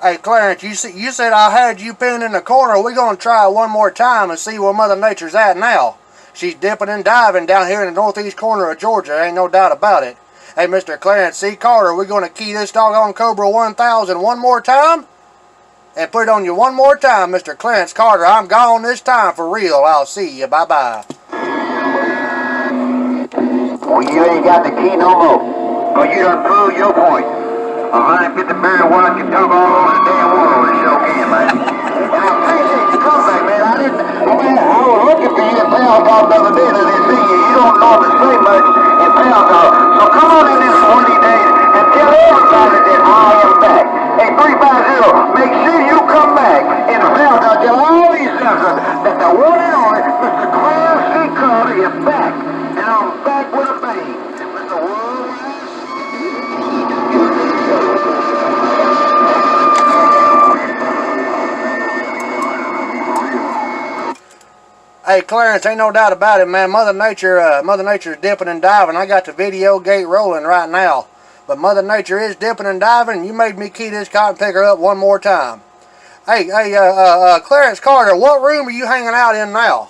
Hey, Clarence, you said I had you pinned in the corner. We're going to try one more time and see where Mother Nature's at now. She's dipping and diving down here in the northeast corner of Georgia. Ain't no doubt about it. Hey, Mr. Clarence C. Carter, we're going to key this doggone Cobra 1000 one more time? And put it on you one more time, Mr. Clarence Carter. I'm gone this time for real. I'll see you. Bye-bye. Well, you ain't got the key no more. But you done proved your point. 150 barrel water can dump all over the damn world. It sure can, man. And I appreciate the comeback, man. I was looking for you at Pound Talk the other day and I didn't see you. You don't normally say much in Pound Talk. So come on in this one of these days and tell everybody that I am back. Hey, 350, make sure you come back in Pound Talk. Tell all these suckers that the one and only Mr. Clarence C. Carter is back. And I'm back with a bang. Mr. Worldwide. Hey, Clarence, ain't no doubt about it, man. Mother Nature's dipping and diving. I got the video gate rolling right now. But Mother Nature is dipping and diving, and you made me key this cotton picker up one more time. Hey, Clarence Carter, what room are you hanging out in now?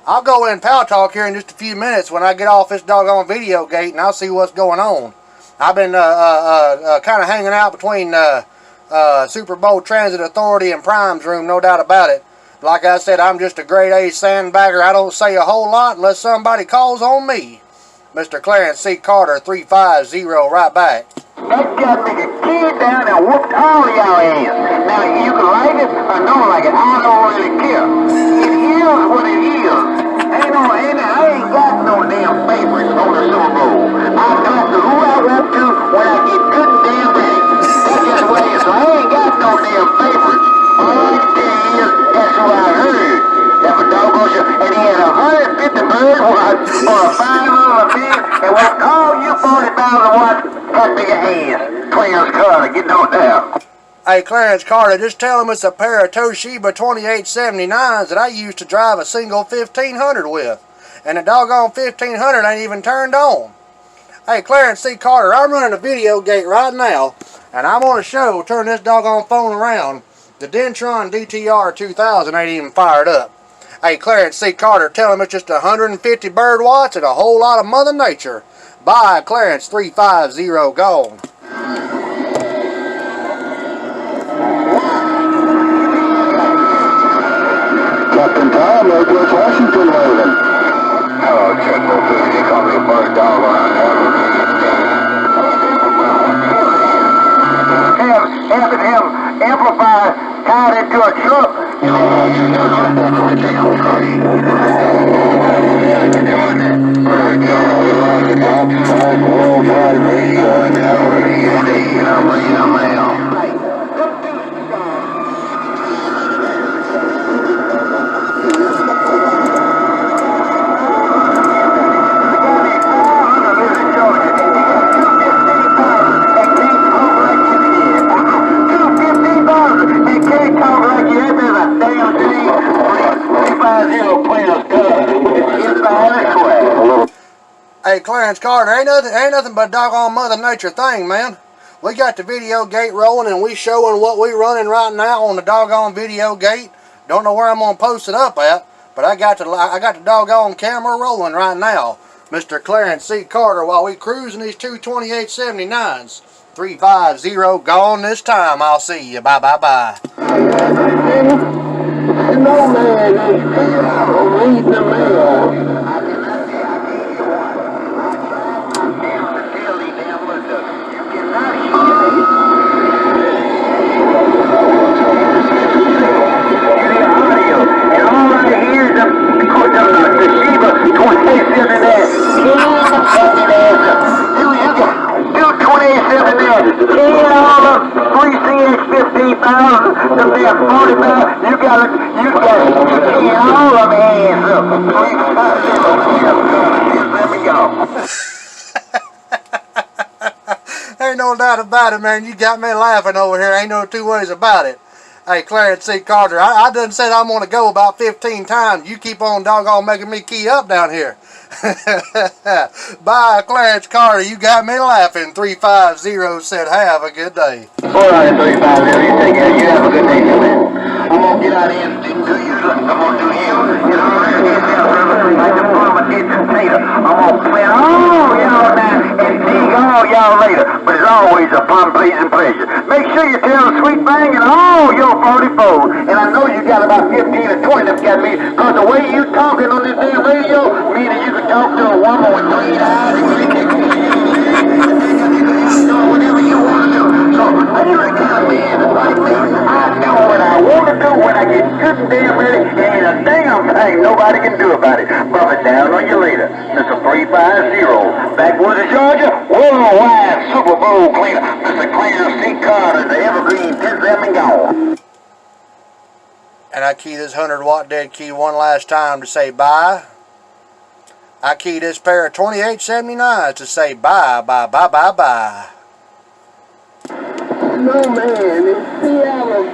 I'll go in Power Talk here in just a few minutes when I get off this doggone video gate, and I'll see what's going on. I've been kind of hanging out between Super Bowl Transit Authority and Prime's room, no doubt about it. Like I said, I'm just a grade A sandbagger. I don't say a whole lot unless somebody calls on me. Mr. Clarence C. Carter, 350, right back. That got me the kid down and whooped all of y'all ass. Now, you can like it or don't like it. I don't really care. It is what it is. I ain't got no damn favorites on the Super Bowl. I talk to who I want to when I get good and damn ready. That's just what it is. So I ain't got no damn favorites. All I can tell you is that's what I heard. That was doggone shit. And he had 150 bird watch or a $5 bill and won't call you 40,000 watts. Cut me your ass. Clarence Carter, get on down. Hey, Clarence Carter, just tell him it's a pair of Toshiba 2879s that I used to drive a single 1500 with. And the doggone 1500 ain't even turned on. Hey, Clarence C. Carter, I'm running a video gate right now, and I'm on a show, turn this doggone phone around. The Dentron DTR 2000 ain't even fired up. Hey, Clarence C. Carter, tell him it's just 150 bird watts and a whole lot of Mother Nature. Bye, Clarence 350, gone. Captain Tom, George Washington Logan. Hello, Chuck Mobile. They call me a bird dog around having him amplified, tied into a truck. Hey, Clarence Carter, ain't nothing but a doggone Mother Nature thing, man. We got the video gate rolling and we showing what we running right now on the doggone video gate. Don't know where I'm gonna post it up at, but I got the doggone camera rolling right now. Mr. Clarence C. Carter, while we cruising these two 2879s. 350, gone this time. I'll see you. Bye, bye, bye. No man is reading the mail. Ain't no doubt about it, man. You got me laughing over here. Ain't no two ways about it. Hey, Clarence C. Carter, I done said I'm going to go about 15 times. You keep on doggone making me key up down here. Bye, Clarence Carter. You got me laughing. 350 said have a good day. All right, 350. You take care. You have a good day, man. I'm gonna get out here and do you. I'm gonna do you. You know, like the farmer did the tater. I'm gonna plan all y'all now and dig all y'all later. But it's always a fun, pleasing pleasure. Make sure you tell the Sweet Bang and all your 44. And I know you got about 15 or 20 that got me, because the way you talking on this damn radio, meaning you can talk to a woman with 3 eyes and 3 nickels. Whatever you want to do. So, you're the kind of man that's like me. I know what I want to do when I get good and damn ready. There ain't a damn thing nobody can do about it. Bump it down on you later. Mr. 350. Backwoods of Georgia, worldwide Super Bowl cleaner. Mr. Clarence C. Carter, the Evergreen 10 and gone. And I key this 100-watt dead key one last time to say bye. I key this pair of 2879s to say bye, bye, bye, bye, bye. No man in Seattle,